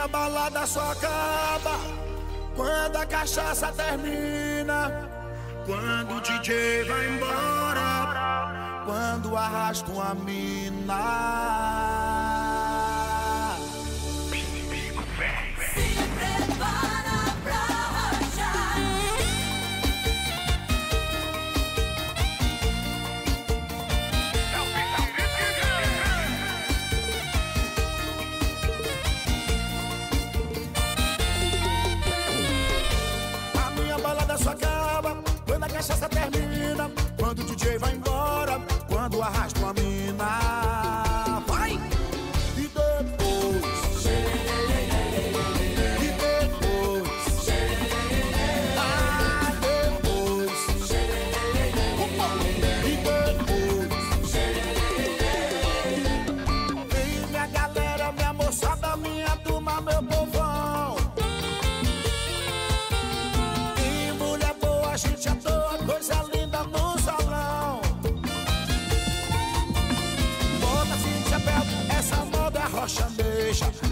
minha balada só acaba quando a cachaça termina, quando o DJ vai embora, quando arrasta uma mina. Só acaba quando a cachaça termina, quando o DJ vai embora, quando arrasta uma mina. Vai! E depois, e depois, ah, depois, e depois. Vem minha galera, minha moçada, minha turma, meu povão. A gente à toa, coisa linda no salão. Bota assim de chapéu, essa moda é rocha, deixa.